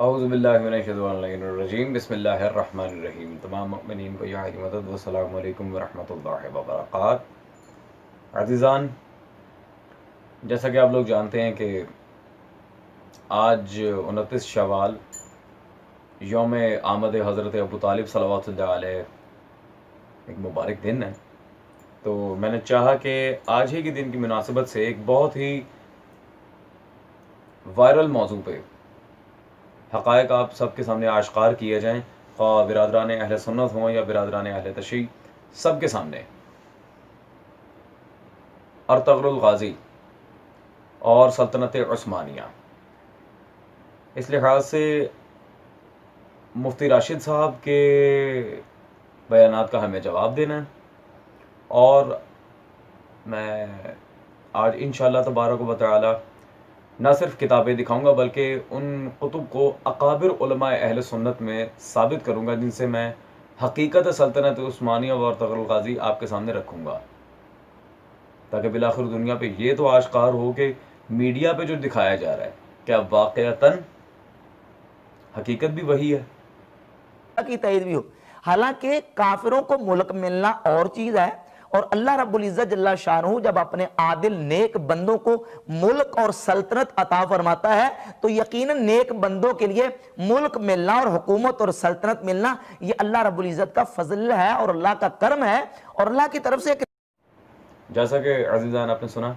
औज़ुबिल्लाहिमिनश्शैतानिर्रजीम बिस्मिल्लाहिर्रहमानिर्रहीम। तमाम मुमिनीन को या मदद वस्सलामु अलैकुम वरहमतुल्लाहि वबरकात। अज़ीज़ान, जैसा कि आप लोग जानते हैं कि आज 29 शवाल यौम आमद हज़रत अबू तालिब सल्लल्लाहु अलैहि एक मुबारक दिन है। तो मैंने चाहा कि आज ही के दिन की मुनासिबत से एक बहुत ही वायरल मौजू पे हक़ाइक़ आप सबके सामने आश्कार किए जाएँ, ख़्वाह बिरादरान अहले सुन्नत हों या बिरादरान अहले तशय्युअ, सबके सामने अर्तग़रुल गाज़ी और सल्तनत उस्मानिया। इस लिहाज से मुफ्ती राशिद साहब के बयानात का हमें जवाब देना है और मैं आज इंशाअल्लाह तबारक व तआला न सिर्फ किताबें दिखाऊंगा बल्कि उन कुतुब को अकाबिर उलमाए अहले सुन्नत में साबित करूंगा जिनसे मैं हकीकत सल्तनत उस्मानिया और अर्तग़रुल गाज़ी आपके सामने रखूंगा, ताकि बिलाखिर दुनिया पे ये तो आश्कार हो कि मीडिया पे जो दिखाया जा रहा है क्या वाक़अतन हकीकत भी वही है की तईद भी हो। हालांकि काफिरों को मुल्क मिलना और चीज है, और अल्लाह रब्बुल इज्जत जल्ला शानहू जब अपने आदिल नेक बंदों को मुल्क और सल्तनत अता फरमाता है तो यकीनन नेक बंदों के लिए मुल्क मिलना और हुकूमत और सल्तनत मिलना ये अल्लाह रब्बुल इज्जत का फजल है और अल्लाह का करम है और अल्लाह की तरफ से। जैसा कि अज़ीज़ान आपने सुना,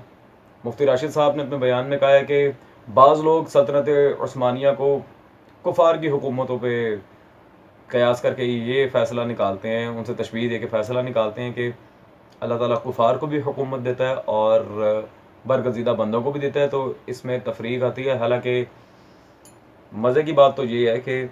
मुफ्ती राशिद साहब ने अपने बयान में कहा है कि बाज़ लोग सल्तनत उस्मानिया को कुफार की हुकूमतों पे कयास करके ये फ़ैसला निकालते हैं, उनसे तशबीह दे के फ़ैसला निकालते हैं कि अल्लाह ताला कुफार को भी हुकूमत देता है और बरगज़ीदा बंदों को भी देता है। तो इसमें तफरीक आती है। हालांकि मज़े की बात तो ये है कि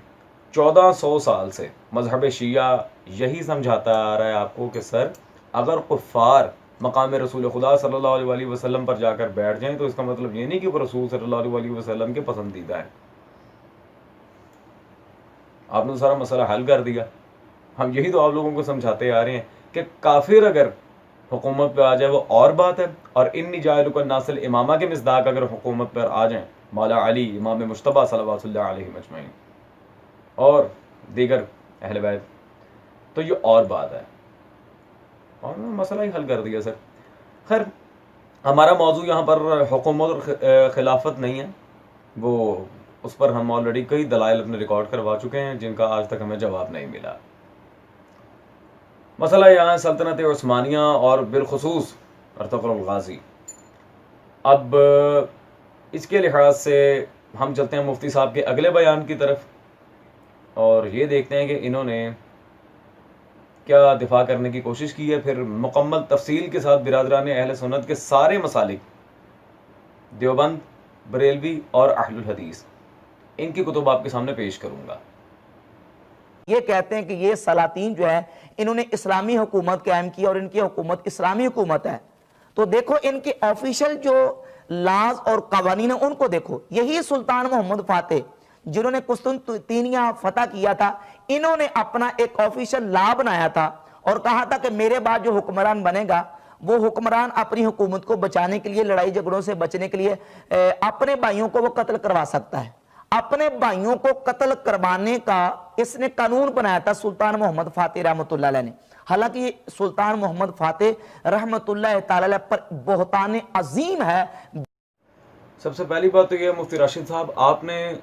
1400 साल से मज़हब शिया यही समझाता आ रहा है आपको कि सर, अगर कुफार मकाम रसूल खुदा सल्लल्लाहु अलैहि वसल्लम पर जाकर बैठ जाएं तो इसका मतलब ये नहीं कि वो रसूल सल्लल्लाहु अलैहि वसल्लम के पसंदीदा है। आपने तो सारा मसला हल कर दिया। हम यही तो आप लोगों को समझाते आ रहे हैं कि काफिर अगर हुकूमत पर आ जाए वो और बात है, और इन्नी जाइलुका नासिल इमामा के मिसदाक अगर हुकूमत पर आ जाएं, मौला अली इमाम मुश्तबा सल्लल्लाहु अलैहि मजमईन और दीगर अहले बैत, तो ये और बात है और मसला ही हल कर दिया सर। खैर, हमारा मौजू यहाँ पर हुकूमत और खिलाफत नहीं है, वो उस पर हम ऑलरेडी कई दलाइल अपने रिकॉर्ड करवा चुके हैं जिनका आज तक हमें जवाब नहीं मिला। मसला यहाँ है सल्तनत उस्मानिया और बिलखुसूस अर्तग़रुल गाज़ी। अब इसके लिहाज से हम चलते हैं मुफ्ती साहब के अगले बयान की तरफ और ये देखते हैं कि इन्होंने क्या दिफा करने की कोशिश की है। फिर मुकम्मल तफसील के साथ बिरादरान अहले सुन्नत के सारे मसालिक, देवबंद, बरेलवी और अहलुल हदीस, इनकी कुतुब आपके सामने पेश करूंगा। ये कहते हैं कि ये सलातीन जो है इन्होंने इस्लामी हुकूमत कायम की और इनकी हुकूमत इस्लामी हुकूमत है। तो देखो इनके ऑफिशियल जो लाज और कवानीन है उनको देखो। यही सुल्तान मोहम्मद फातेह जिन्होंने कुस्तुनतीनिया फतह किया था, इन्होंने अपना एक ऑफिशियल ला बनाया था और कहा था कि मेरे बाद जो हुक्मरान बनेगा वो हुक्मरान अपनी हुकूमत को बचाने के लिए, लड़ाई झगड़ों से बचने के लिए अपने भाइयों को वो कत्ल करवा सकता है। अपने भाइयों को कत्ल करवाने का इसने कानून बनाया था सुल्तान मोहम्मद फातेह रहमतुल्लाह अलैह ने। हालांकि सुल्तान मोहम्मद फातेह रहमतुल्लाह अलैह पर बहुतान अजीम है। सबसे पहली बात तो यह मुफ्ती राशिद साहब, आपने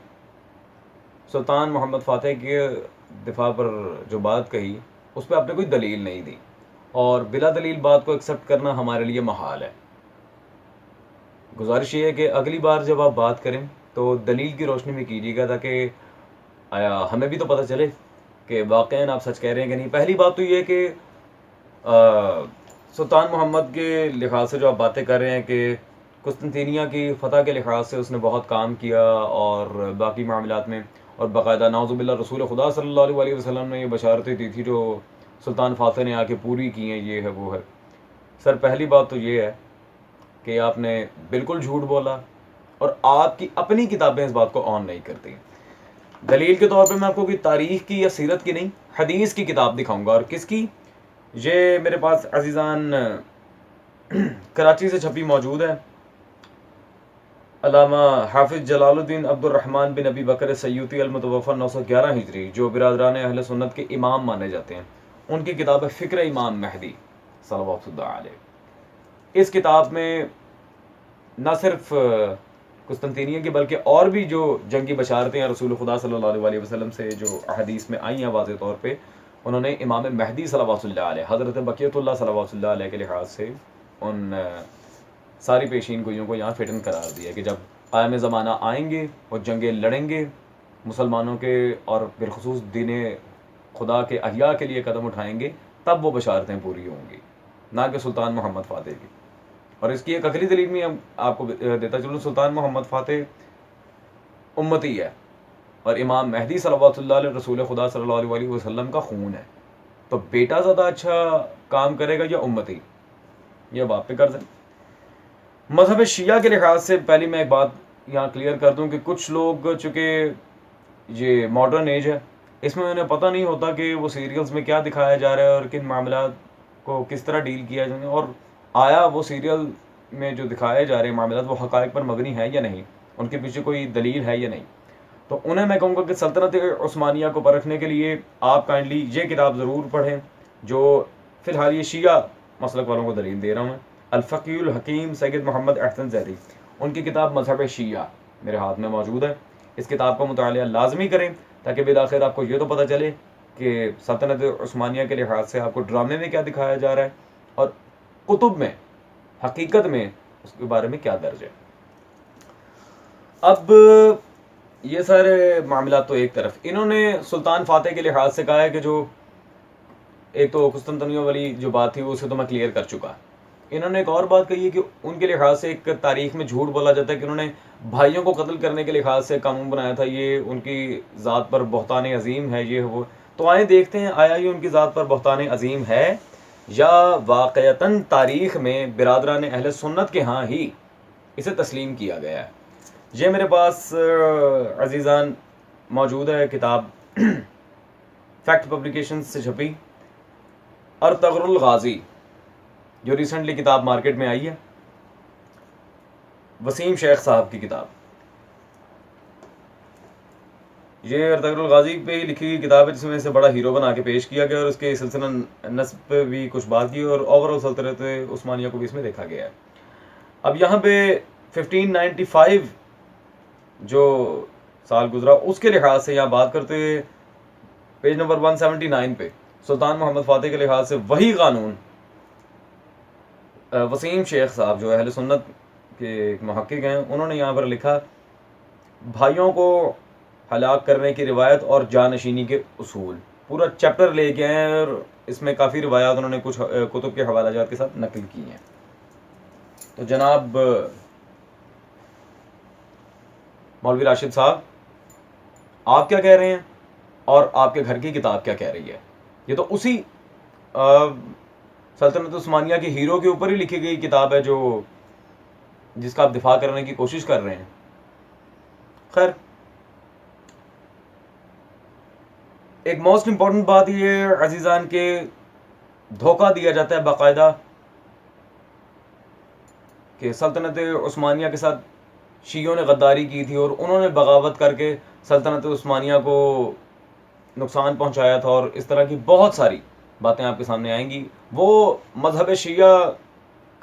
सुल्तान मोहम्मद फातेह के दिफा पर जो बात कही उस पर आपने कोई दलील नहीं दी और बिला दलील बात को एक्सेप्ट करना हमारे लिए महाल है। गुजारिश ये है कि अगली बार जब आप बात करें तो दलील की रोशनी में कीजिएगा, ताकि हमें भी तो पता चले कि वाक़ईन आप सच कह रहे हैं कि नहीं। पहली बात तो ये कि सुल्तान मोहम्मद के लिहाज से जो आप बातें कर रहे हैं कि कुस्तुनतीनिया की फ़तह के लिहाज से उसने बहुत काम किया और बाकी मामलात में, और बाकायदा नाउज़ुबिल्लाह रसूल खुदा सल्लल्लाहु अलैहि वसल्लम ने ये बशारतें दी थी जो सुल्तान फातेह ने आके पूरी की हैं, ये है वो है। सर, पहली बात तो ये है कि आपने बिल्कुल झूठ बोला और आपकी अपनी किताबें इस बात को ऑन नहीं करती। दलील के तौर पे मैं आपको कोई तारीख की या सीरत की नहीं, हदीस की किताब दिखाऊंगा। और किसकी? ये मेरे पास अजीज़ान कराची से छपी मौजूद है। अल्लामा हाफिज जलालुद्दीन अब्दुर्रहमान बिन अबी बकर सय्यूती अल-मुतवफ़्फ़ा 911 हिजरी, जो बिरादरान अहले सुन्नत के इमाम माने जाते हैं, उनकी किताब है फ़िक्र इमाम महदी सल्लल्लाहु अलैहि। इस किताब में न सिर्फ कुस्तंतीनिया की बल्कि और भी जो जंगी बशारतें हैं रसूल खुदा सल्लल्लाहु अलैहि वसल्लम से जो अहदीस में आई हैं वाज़े तौर पे, उन्होंने इमाम महदी सल्लल्लाहु अलैहि हज़रत बक़ियतुल्लाह सल्लल्लाहु अलैहि के लिहाज से उन सारी पेशीन गोइयों को यहाँ फिटन करार दिया कि जब क़याम ज़माना आएंगे वो जंगें लड़ेंगे, मुसलमानों के और बिलखुसूस दीन खुदा के अहिया के लिए कदम उठाएंगे, तब वो बशारतें पूरी होंगी, ना कि सुल्तान मोहम्मद फ़ातेह की। और इसकी एक अगली दलील में हम आपको देता चलूँ, सुल्तान मोहम्मद फ़ातेह उम्मती है और इमाम महदी सल्लल्लाहु अलैहि रसूल खुदा सल्लल्लाहु अलैहि वसल्लम का खून है, तो बेटा ज़्यादा अच्छा काम करेगा या उम्मती, यह बाप पे कर दें। मज़हब शिया के लिहाज से पहले मैं एक बात यहाँ क्लियर कर दूँ कि कुछ लोग, चूँकि ये मॉडर्न एज है, इसमें उन्हें पता नहीं होता कि वो सीरियल्स में क्या दिखाया जा रहा है और किन मामलात को किस तरह डील किया जाए, और आया वो सीरियल में जो दिखाए जा रहे मामलात वो हक़ाइक़ पर मबनी है या नहीं, उनके पीछे कोई दलील है या नहीं। तो उन्हें मैं कहूँगा कि सल्तनत उस्मानिया को परखने के लिए आप काइंडली ये किताब ज़रूर पढ़ें, जो फ़िलहाल ये शिया मसलक वालों को दलील दे रहा हूँ मैं, अल-फ़क़ीहुल हकीम सैयद मोहम्मद अहसन ज़ैदी, उनकी किताब मज़हब शिया मेरे हाथ में मौजूद है। इस किताब का मुतालिया लाजमी करें ताकि बिलाखिर आपको ये तो पता चले कि सल्तनत उस्मानिया के लिहाज से आपको ड्रामे में क्या दिखाया जा रहा है और कुतुब में हकीकत में उसके बारे में क्या दर्ज है। अब ये सारे मामला तो एक तरफ, इन्होंने सुल्तान फ़ातेह के लिहाज से कहा है कि जो एक तो कुस्तंतनिया वाली जो बात थी उसे तो मैं क्लियर कर चुका। इन्होंने एक और बात कही है कि उनके लिहाज से एक तारीख में झूठ बोला जाता है कि उन्होंने भाइयों को कत्ल करने के लिहाज से कानून बनाया था, ये उनकी ज़ात पर बहतान अजीम है, ये वो। तो आए देखते हैं आया ये उनकी ज़ात पर बहतान अजीम है या वाक़यतन तारीख़ में बिरादरान अहले सुन्नत के यहाँ ही इसे तस्लीम किया गया है। ये मेरे पास अजीज़ान मौजूद है किताब फैक्ट पब्लिकेशन से छपी अर्तगरुल गाज़ी, जो रिसेंटली किताब मार्केट में आई है, वसीम शेख साहब की किताब। ये अर्तगरुल गाज़ी पे ही लिखी गई किताब है जिसमें इसे बड़ा हीरो बना के पेश किया गया और उसके सिलसिला नस्ब पे भी कुछ बात की और ओवरऑल सल्तनत उस्मानिया को भी इसमें देखा गया है। अब यहाँ पे 1595 जो साल गुजरा उसके लिहाज से यहाँ बात करते हुए पेज नंबर 179 पे सुल्तान मोहम्मद फ़ातेह के लिहाज से वही कानून वसीम शेख साहब जो अहले सुन्नत के एक मुहक्किक हैं, उन्होंने यहाँ पर लिखा, भाइयों को हलाक करने की रिवायत और जानशीनी के उसूल, पूरा चैप्टर लेके आए हैं और इसमें काफ़ी रिवायात उन्होंने कुछ कुतुब के हवालाजात के साथ नकल की हैं। तो जनाब मौलवी राशिद साहब, आप क्या कह रहे हैं और आपके घर की किताब क्या कह रही है? ये तो उसी सल्तनत उस्मानिया के हीरो के ऊपर ही लिखी गई किताब है जो जिसका आप दिफा करने की कोशिश कर रहे हैं। खैर, एक मोस्ट इंपॉर्टेंट बात ये अजीजान के धोखा दिया जाता है बाकायदा कि सल्तनत उस्मानिया के साथ शियों ने गद्दारी की थी और उन्होंने बगावत करके सल्तनत उस्मानिया को नुकसान पहुंचाया था और इस तरह की बहुत सारी बातें आपके सामने आएंगी। वो मजहब शिया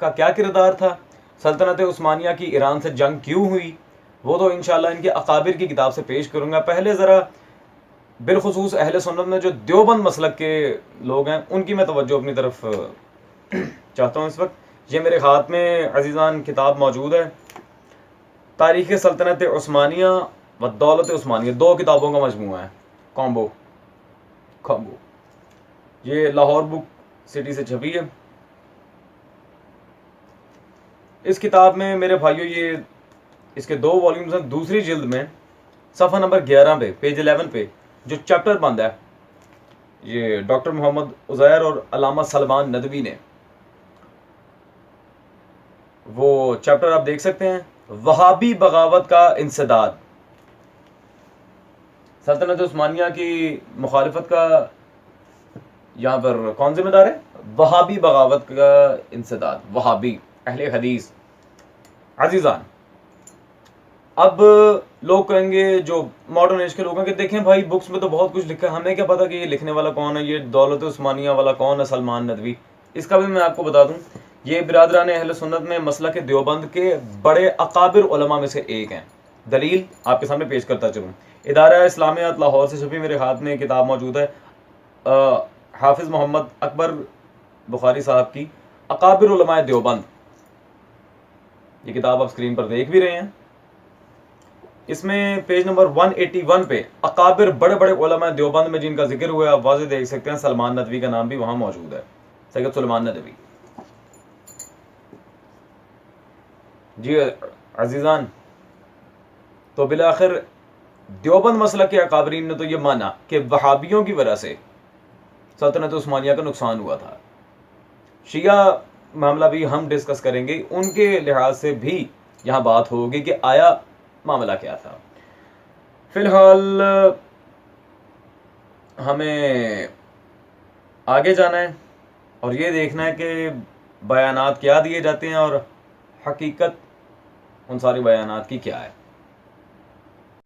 का क्या किरदार था, सल्तनत उस्मानिया की ईरान से जंग क्यों हुई, वो तो इंशाल्लाह इनके अकाबिर की किताब से पेश करूँगा। पहले ज़रा बिलखुसूस अहले सुन्नत में जो देवबंद मसलक के लोग हैं उनकी मैं तवज्जो अपनी तरफ चाहता हूँ। इस वक्त ये मेरे हाथ में अजीज़ान किताब मौजूद है, तारीख़ सल्तनत उस्मानिया व दौलत उस्मानिया, 2 किताबों का मजमूआ है, कॉम्बो। ये लाहौर बुक सिटी से छपी है। इस किताब में मेरे भाइयों ये इसके 2 वॉल्यूम्स हैं। दूसरी जिल्द में सफ़ा नंबर 11 पे पेज 11 पे जो चैप्टर बंद है, ये डॉक्टर मोहम्मद उज़ैर और अल्लामा सलमान नदवी ने, वो चैप्टर आप देख सकते हैं, वहाबी बगावत का इंसदाद। सल्तनत उस्मानिया की मुखालिफत का यहाँ पर कौन जिम्मेदार है? वहाबी बगावत का इंसदाद, वहाबी अहले हदीस। अजीज़ान, अब लोग कहेंगे, जो मॉडर्न एज के लोग हैं, कि देखें भाई बुक्स में तो बहुत कुछ लिखा है, हमें क्या पता कि ये लिखने वाला कौन है, ये दौलत उस्मानिया वाला कौन है, सलमान नदवी। इसका भी मैं आपको बता दूं, ये बिरादरान अहले सुन्नत में मसलक के देवबंद के बड़े अकाबिर उलमा में से एक हैं। दलील आपके सामने पेश करता चलूँ, इदारा इस्लामियात लाहौर से छपी मेरे हाथ में किताब मौजूद है, हाफिज़ मोहम्मद अकबर बुखारी साहब की अकाबिर उलमाए देवबंद। ये किताब आप स्क्रीन पर देख भी रहे हैं। इसमें पेज नंबर 181 पे अकाबिर बड़े बड़े उलमा देवबंद में जिनका जिक्र हुआ है, आप वाज़े देख सकते हैं, सलमान नदवी का नाम भी वहां मौजूद है, सैयद सलमान नदवी जी। अजीजान, तो बिलाखिर देवबंद मसलक के अकाबरीन ने तो ये माना कि वहाबियों की वजह से सल्तनत उस्मानिया का नुकसान हुआ था। शिया मामला भी हम डिस्कस करेंगे, उनके लिहाज से भी यहाँ बात होगी कि आया मामला क्या था। फिलहाल हमें आगे जाना है और ये देखना है कि बयानात क्या दिए जाते हैं और हकीकत उन सारी बयानात की क्या है।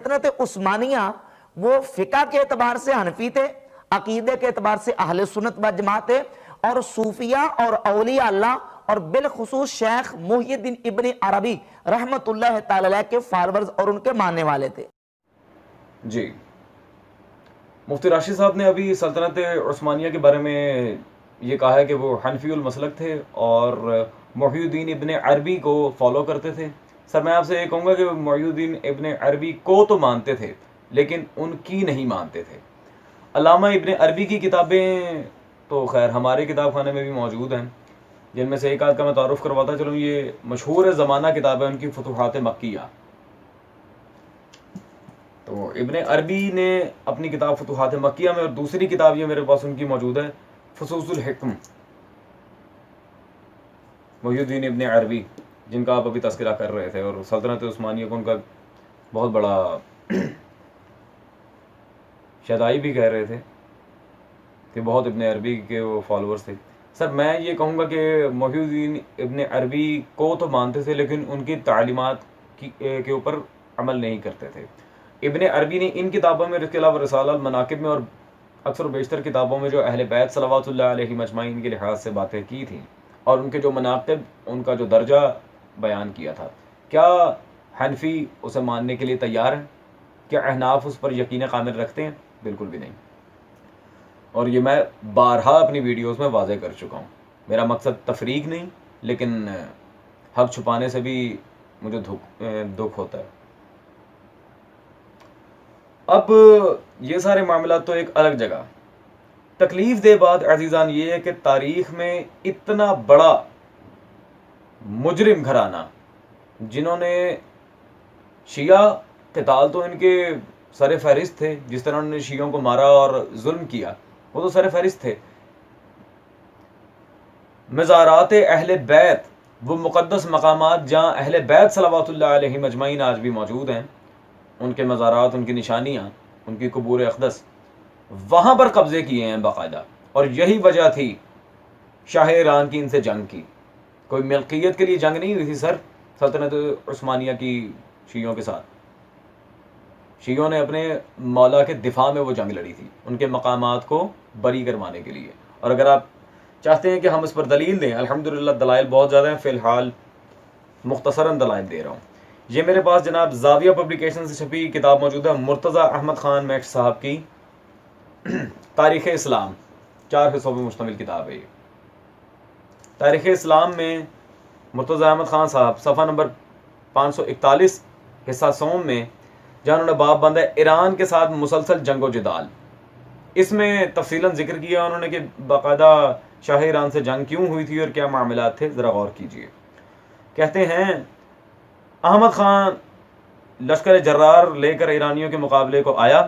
सल्तनत उस्मानिया वो फिका के एतबार से हनफी थे, अकीदे के एतबार से अहले सुन्नत व जमात थे, और सूफिया और औलिया अल्लाह और बिलखुसूस शेख मुहियुद्दीन इब्न अरबी रहमतुल्लाह तआला अलैह के फॉलोअर्स और उनके मानने वाले थे। जी, मुफ्ती राशिद साहब ने अभी सल्तनत उस्मानिया के बारे में ये कहा है कि वो हनफीउल मसलक थे और मुहियुद्दीन इब्न अरबी को फॉलो करते थे। सर मैं आपसे ये कहूँगा कि मुहियुद्दीन इब्न अरबी को तो मानते थे लेकिन उनकी नहीं मानते थे। अल्लामा इब्न अरबी की किताबें तो खैर हमारे किताब खाने में भी मौजूद हैं, जिनमें से एक आध का मैं तारुफ करवाता चलूँ। ये मशहूर ज़माना किताब है उनकी, फुतुहात मक्किया। तो इब्न अरबी ने अपनी किताब फुतुहात मक्किया में, और दूसरी किताब ये मेरे पास उनकी मौजूद है, फसूसुल हिक्म, मुहियुद्दीन इब्न अरबी, जिनका आप अभी तस्करा कर रहे थे, और सल्तनत उस्मानिया को उनका बहुत बड़ा शदाई भी कह रहे थे कि बहुत इब्न अरबी के वो फॉलोअर्स थे। सर मैं ये कहूँगा कि मुहियुद्दीन इब्न अरबी को तो मानते थे लेकिन उनकी तालीमात के ऊपर अमल नहीं करते थे। इब्न अरबी ने इन किताबों में, इसके अलावा रिसाला मनाकिब में और अक्सर बेशतर किताबों में जो अहले बैत सलवातुल्लाह अलैहिम अजमाइन के लिहाज से बातें की थी और उनके जो मनाकिब, उनका जो दर्जा बयान किया था। क्या हनफी उसे मानने के लिए तैयार हैं? क्या अहनाफ उस पर यकीन कामिल रखते हैं? बिल्कुल भी नहीं। और ये मैं बारहा अपनी वीडियोस में वाज़े कर चुका हूँ। मेरा मकसद तफरीक नहीं, लेकिन हक छुपाने से भी मुझे दुख होता है। अब ये सारे मामला तो एक अलग जगह। तकलीफ दे बात अजीज़ान ये है कि तारीख में इतना बड़ा मुजरिम घराना, जिन्होंने शिया क़िताल तो इनके सर फहरिस्त थे, जिस तरह उन्होंने शियों को मारा और जुल्म किया वो तो सर फहरिस्त थे। मज़ारात अहले बैत, वो मुक़द्दस मकामात जहाँ अहले बैत सलवातुल्लाह अलैहिम अजमाइन आज भी मौजूद हैं, उनके मज़ारात, उनकी निशानियाँ, उनकी कबूर अक़दस, वहाँ पर कब्ज़े किए हैं बाकायदा। और यही वजह थी शाह ईरान की इनसे जंग की। कोई मिल्कियत के लिए जंग नहीं हुई थी सर सल्तनत उस्मानिया की शियों के साथ। शियों ने अपने मौला के दिफा में वो जंग लड़ी थी, उनके मकामात को बरी करवाने के लिए। और अगर आप चाहते हैं कि हम इस पर दलील दें, अल्हम्दुलिल्लाह दलाइल बहुत ज़्यादा हैं, फ़िलहाल मुख्तसरन दलाइल दे रहा हूँ। ये मेरे पास जनाब ज़ाविया पब्लिकेशन से छपी किताब मौजूद है, मुर्तज़ा अहमद ख़ान मैक्स साहब की तारीख़ इस्लाम, 4 हिस्सों में मुश्तमिल किताब है ये। तारीख़ इस्लाम में मुर्तज़ा अहमद ख़ान साहब सफ़ा नंबर 541 हिस्सा सोम में, जहाँ उन्होंने बाब बांधा है ईरान के साथ मुसलसल जंगो जिदाल, इसमें तफसीलन जिक्र किया उन्होंने कि बाकायदा शाह ईरान से जंग क्यों हुई थी और क्या मामलात थे, ज़रा गौर कीजिए। कहते हैं अहमद ख़ान लश्कर जर्रार लेकर ईरानियों के मुकाबले को आया।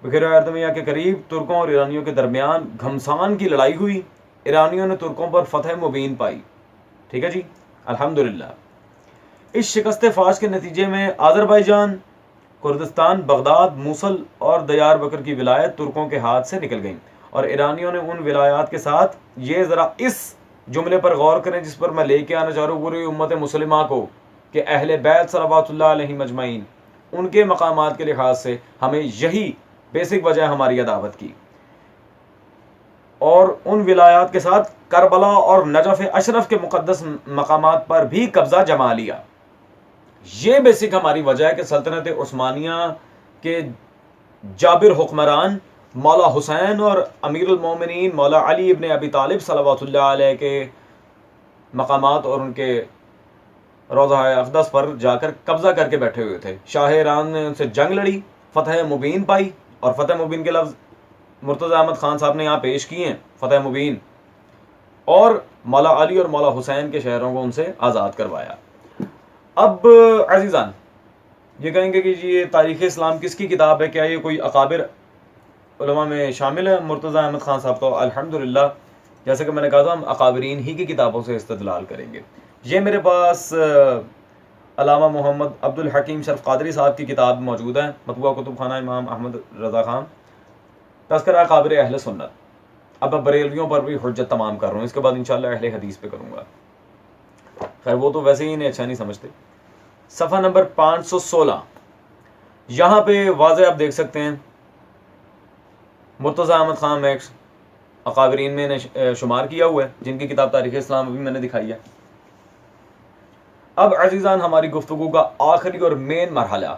बखैर अर्दमिया के करीब तुर्कों और ईरानियों के दरमियान घमसान की लड़ाई हुई। ईरानियों ने तुर्कों पर फतह मुबीन पाई। ठीक है जी, अल्हम्दुलिल्लाह। इस शिकस्त फाश के नतीजे में आज़रबाईजान, कुर्दिस्तान, बगदाद, मूसल और दयार बकर की विलायत तुर्कों के हाथ से निकल गईं। और ईरानियों ने उन विलायात के साथ, ये ज़रा इस जुमले पर गौर करें जिस पर मैं लेके आना चाह रहा हूँ पूरी उम्मत मुस्लिमा को, कि अहले बैत सल्लल्लाहु अलैहि मजमईन उनके मकामात के लिहाज से हमें यही बेसिक वजह हमारी अदावत की, और उन विलायात के साथ करबला और नजफ अशरफ के मुकद्दस मकामात पर भी कब्जा जमा लिया। ये बेसिक हमारी वजह है कि सल्तनत उस्मानिया के जाबिर हुक्मरान मौला हुसैन और अमीरुल मोमिनीन मौला अली इब्न अबी तालिब सल्लल्लाहु अलैहि के मकामात और उनके रोज़ा अक़दस पर जाकर कब्जा करके बैठे हुए थे। शाह ईरान ने उनसे जंग लड़ी, फतह मुबीन पाई, और फतह मुबीन के लफ्ज़ मुर्तज़ा अहमद ख़ान साहब ने यहाँ पेश किए हैं, फतह मुबीन, और मौला अली और मौला हुसैन के शहरों को उनसे आज़ाद करवाया। अब अज़ीज़ान ये कहेंगे कि ये तारीख़ इस्लाम किसकी किताब है, क्या ये कोई अकाबिर उलमा में शामिल है? मुर्तज़ा अहमद ख़ान साहब तो अल्हम्दुलिल्लाह, जैसे कि मैंने कहा था, हम अकाबरीन ही की किताबों से इस्तदलाल करेंगे। ये मेरे पास अल्लामा मोहम्मद अब्दुल हकीम शरफ क़ादरी साहब की किताब मौजूद है, मतबूआ कुतुबखाना इमाम अहमद रज़ा खान, तज़किरा अकाबिर अहले सुन्नत। अब मैं बरेलवियों पर भी हुज्जत तमाम कर रहा हूँ, इसके बाद इंशाअल्लाह अहले हदीस पे करूँगा। खैर वो तो वैसे ही इन्हें अच्छा नहीं समझते। सफ़ा नंबर 516, यहाँ पे वाज़े आप देख सकते हैं, मुर्तज़ा अहमद ख़ान मैक्स अकाबरीन में इन्हें शुमार किया हुआ है, जिनकी किताब तारीख़ इस्लाम अभी मैंने दिखाई है। अब अज़ीज़ान हमारी गुफ्तगू का आखिरी और मेन मरहला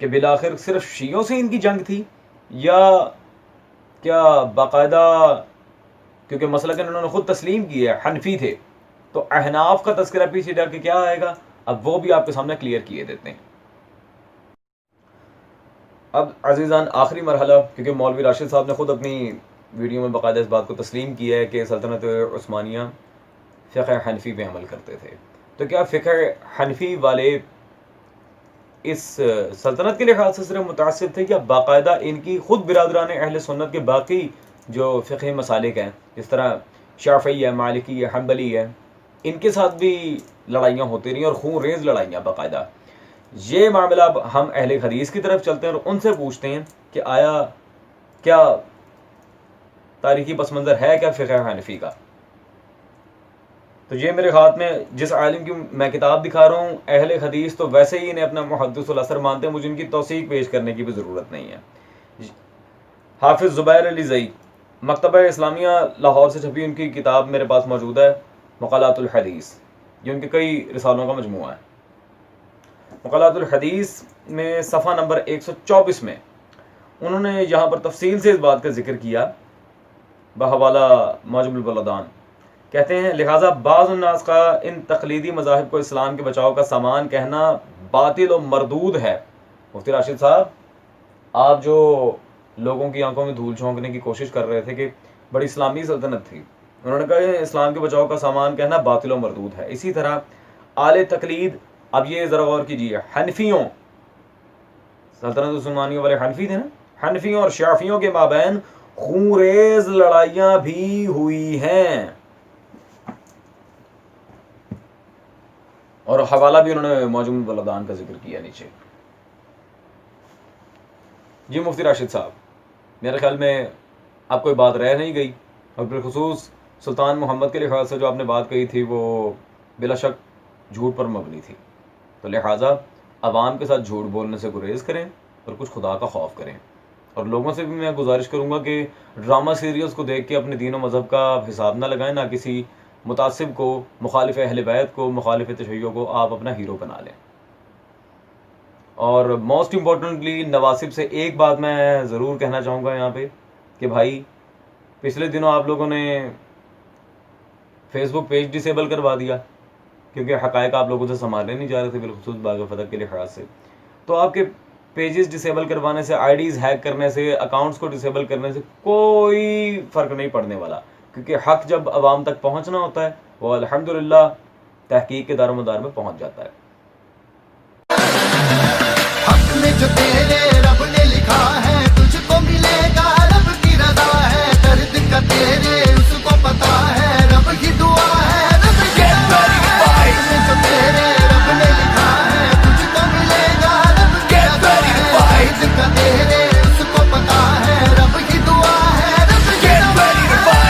कि बिलाखिर सिर्फ शियों से इनकी जंग थी या क्या बाकायदा, क्योंकि मसला इन्होंने खुद तस्लीम किया है, हनफी थे, तो अहनाफ का तज़किरा पीछे जाके क्या आएगा, अब वो भी आपके सामने क्लियर किए देते हैं। अब अज़ीज़ान आखिरी मरहला, क्योंकि मौलवी राशिद साहब ने खुद अपनी वीडियो में बाकायदा इस बात को तस्लीम किया है कि सल्तनत उस्मानिया फ़िक़्ह हनफी पे अमल करते थे, तो क्या फ़िक़्ह हनफी वाले इस सल्तनत के लिहाज से सिर्फ मुतासिब थे या बाकायदा इनकी खुद बिरादरान अहले सुन्नत के बाकी जो फ़िक़्ही मसालिक हैं, जिस तरह शाफ़ई है, मालिकी है, हम्बली है, इनके साथ भी लड़ाइयाँ होती रही और खून रेज़ लड़ाइयाँ बाकायदा। ये मामला अब हम अहले हदीस की तरफ चलते हैं और उनसे पूछते हैं कि आया क्या तारीख़ी पस मंज़र है क्या फ़िक़्ह हनफी का। तो ये मेरे हाथ में जिस आलिम की मैं किताब दिखा रहा हूँ, अहले हदीस तो वैसे ही इन्हें अपना मुहद्दिसुल असर मानते हैं, मुझे इनकी तौसीक पेश करने की भी ज़रूरत नहीं है। हाफिज़ ज़ुबैर अली ज़ई, मकतबा इस्लामिया लाहौर से छपी उनकी किताब मेरे पास मौजूद है, मक़ालातुल हदीस, ये उनके कई रिसालों का मजमूआ है। मक़ालातुल हदीस में सफ़ा नंबर 124 में उन्होंने यहाँ पर तफसील से इस बात का जिक्र किया बहवाला मौजमुल बलदान। कहते हैं, लिहाजा बाज़ुन्नास का इन तक़लीदी मज़ाहिब को इस्लाम के बचाव का सामान कहना बातिल और मरदूद है। मुफ्ती राशिद साहब, आप जो लोगों की आंखों में धूल झोंकने की कोशिश कर रहे थे कि बड़ी इस्लामी सल्तनत थी, उन्होंने कहा इस्लाम के बचाव का सामान कहना बातिल और मरदूद है। इसी तरह आले तक़लीद, अब ये ज़रा गौर कीजिए, हनफियों, सल्तनत उस्मानिया वाले हनफी थे ना, हनफियों और शाफियों के माबैन खूरेज़ लड़ाइयाँ भी हुई हैं, और हवाला भी उन्होंने मौजूद बलदान का जिक्र किया नीचे। जी मुफ्ती राशिद साहब, मेरे ख्याल में आप कोई बात रह नहीं गई, और बिलखुसूस सुल्तान मोहम्मद के लिहाज से जो आपने बात कही थी वो बिला शक झूठ पर मबनी थी, तो लिहाजा अवाम के साथ झूठ बोलने से गुरेज करें और कुछ खुदा का खौफ करें। और लोगों से भी मैं गुजारिश करूँगा कि ड्रामा सीरियल्स को देख के अपने दीन व मज़हब का हिसाब ना लगाएं, ना किसी मुतासिब को, मुखालिफ अहले बैत को, मुखालिफ तशय्यो को आप अपना हीरो बना लें। और मोस्ट इम्पॉर्टेंटली नवासिब से एक बात मैं ज़रूर कहना चाहूँगा यहाँ पे कि भाई, पिछले दिनों आप लोगों ने फेसबुक पेज डिसेबल करवा दिया क्योंकि हक़ाइक़ आप लोगों से संभालने नहीं जा रहे थे, बिलखुसूस बाग़ फ़तह के लिहाज से। तो आपके पेजेस डिसेबल करवाने से, आईडीज़ हैक करने से, अकाउंट्स को डिसेबल करने से कोई फ़र्क नहीं पड़ने वाला, क्योंकि हक़ जब अवाम तक पहुँचना होता है वो अल्हम्दुलिल्लाह तहक़ीक़ के दारोमदार में पहुँच जाता है।